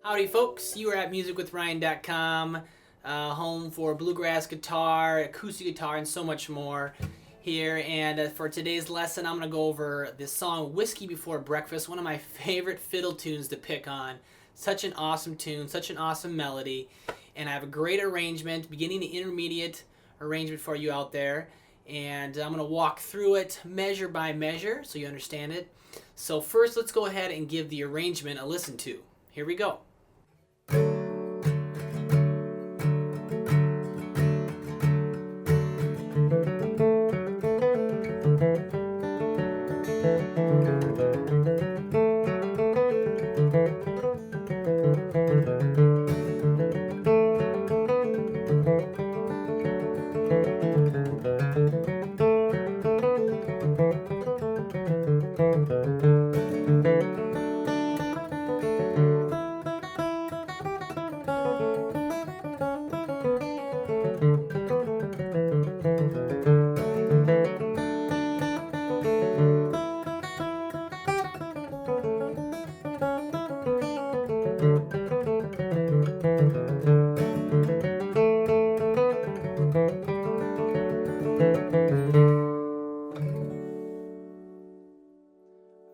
Howdy folks, you are at musicwithryan.com, home for bluegrass guitar, acoustic guitar, and so much more here. And for today's lesson, I'm going to go over this song, Whiskey Before Breakfast, one of my favorite fiddle tunes to pick on. Such an awesome tune, such an awesome melody, and I have a great arrangement, beginning to intermediate arrangement for you out there. And I'm going to walk through it measure by measure so you understand it. So first, let's go ahead and give the arrangement a listen to. Here we go.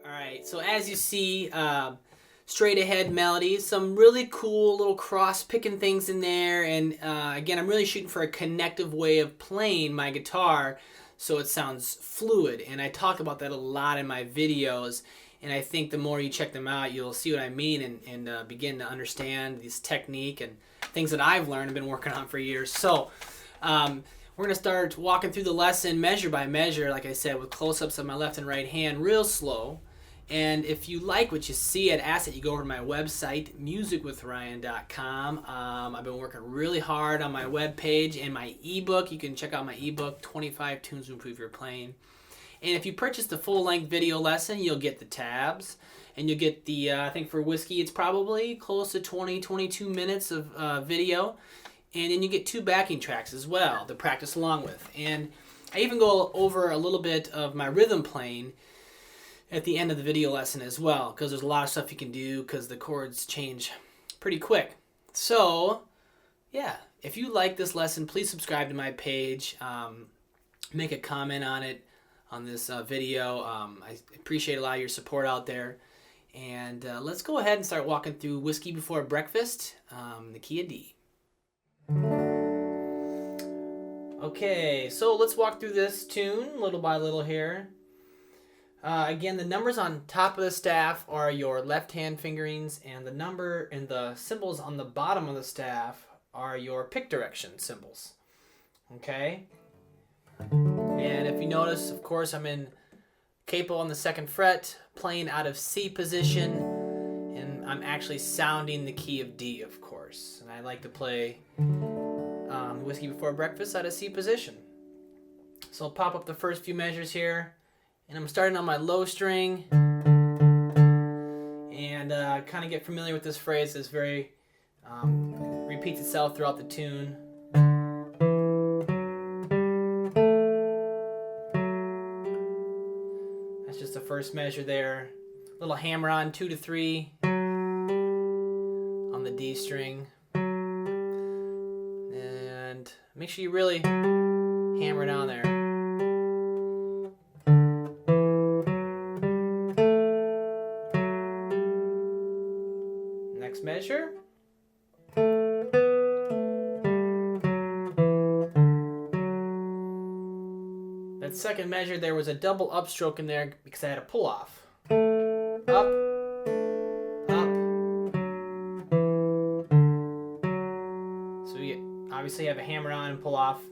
Alright, so as you see, straight ahead melody, some really cool little cross picking things in there, and again, I'm really shooting for a connective way of playing my guitar so it sounds fluid, and I talk about that a lot in my videos, and I think the more you check them out, you'll see what I mean and begin to understand this technique and things that I've learned and been working on for years. So we're going to start walking through the lesson measure by measure, like I said, with close-ups of my left and right hand, real slow. And if you like what you see, I'd ask that you go over to my website, musicwithryan.com. I've been working really hard on my webpage and my ebook. You can check out my ebook, 25 Tunes to Improve Your Playing. And if you purchase the full-length video lesson, you'll get the tabs. And you'll get the, I think for Whiskey, it's probably close to 22 minutes of video. And then you get 2 backing tracks as well to practice along with. And I even go over a little bit of my rhythm playing at the end of the video lesson as well, because there's a lot of stuff you can do because the chords change pretty quick. So, yeah, if you like this lesson, please subscribe to my page. Make a comment on it, on this video. I appreciate a lot of your support out there. And let's go ahead and start walking through Whiskey Before Breakfast, the key of D. Okay, so let's walk through this tune little by little here. Again, the numbers on top of the staff are your left hand fingerings, and the number and the symbols on the bottom of the staff are your pick direction symbols. Okay? And if you notice, of course, I'm in capo on the 2nd fret, playing out of C position, and I'm actually sounding the key of D, of course. And I like to play Whiskey Before Breakfast out of C position. So I'll pop up the first few measures here, and I'm starting on my low string, and kind of get familiar with this phrase. It's very repeats itself throughout the tune. That's just the first measure there. Little hammer on 2 to 3 on the D string. And make sure you really hammer it on there. Next measure. That second measure, there was a double upstroke in there because I had a pull off. Up, up. So you obviously have a hammer on and pull off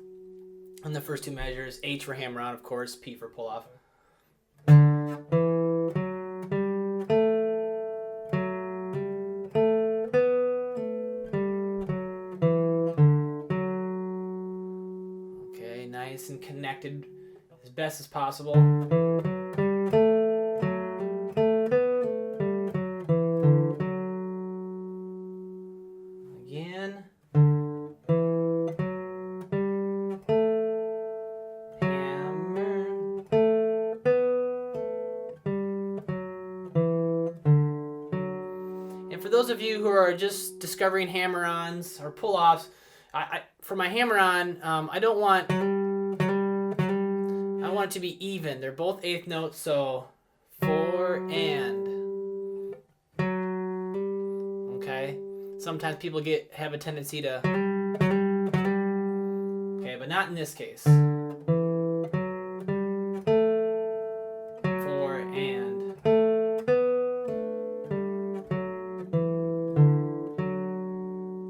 on the first 2 measures. H for hammer on, of course, P for pull off. Okay, nice and connected as best as possible. Again. those of you who are just discovering hammer-ons or pull-offs, for my hammer-on, I want it to be even. They're both eighth notes, so 4 and. Okay. Sometimes people have a tendency to. Okay, but not in this case. 4 and.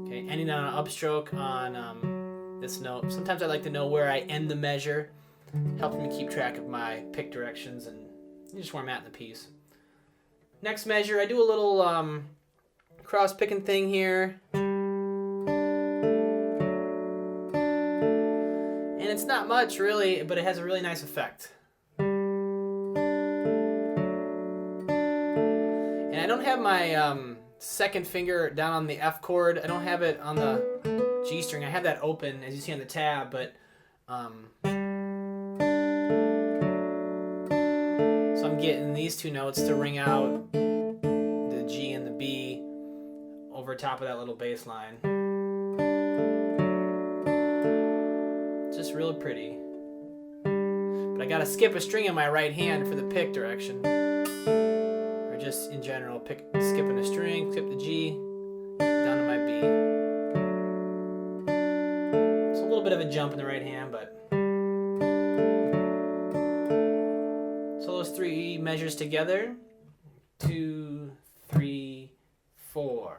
Okay, ending on an upstroke on this note. Sometimes I like to know where I end the measure. Helps me keep track of my pick directions and just where I'm at in the piece. Next measure, I do a little cross picking thing here. And it's not much really, but it has a really nice effect. And I don't have my second finger down on the F chord. I don't have it on the G string. I have that open as you see on the tab, but so I'm getting these two notes to ring out the G and the B over top of that little bass line. Just really pretty. But I gotta skip a string in my right hand for the pick direction. Or just in general, skipping a string, skip the G, down to my B. It's a little bit of a jump in the right hand, but those 3 measures together. 2, 3, 4.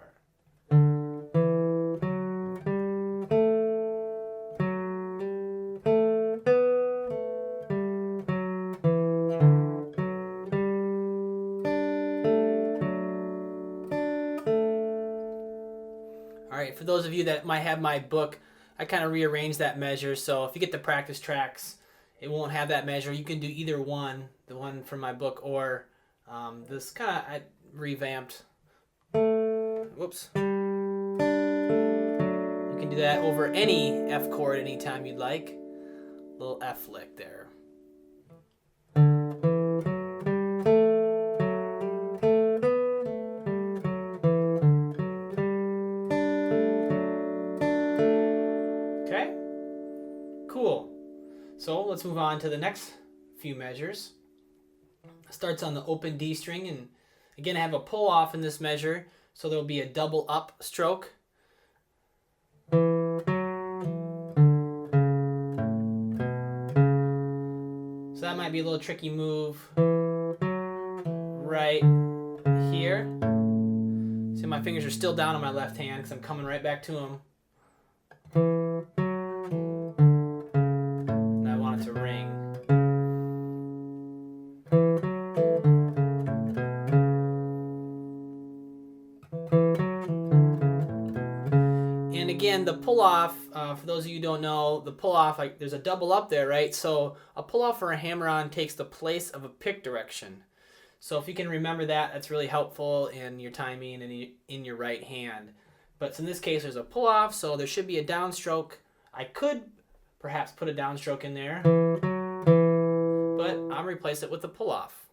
Alright, for those of you that might have my book, I kind of rearranged that measure, so if you get the practice tracks, it won't have that measure. You can do either one, the one from my book, or this kind of I revamped. Whoops. You can do that over any F chord anytime you'd like. Little F lick there. Okay? Cool. So let's move on to the next few measures. Starts on the open D string, and again I have a pull off in this measure, so there'll be a double up stroke. So that might be a little tricky move right here. See, my fingers are still down on my left hand because I'm coming right back to them. To ring. And again, the pull off, for those of you who don't know, the pull off, like there's a double up there, right? So a pull off or a hammer on takes the place of a pick direction. So if you can remember that, that's really helpful in your timing and in your right hand. But in this case, there's a pull off, so there should be a downstroke. I could perhaps put a downstroke in there, but I'll replace it with a pull-off.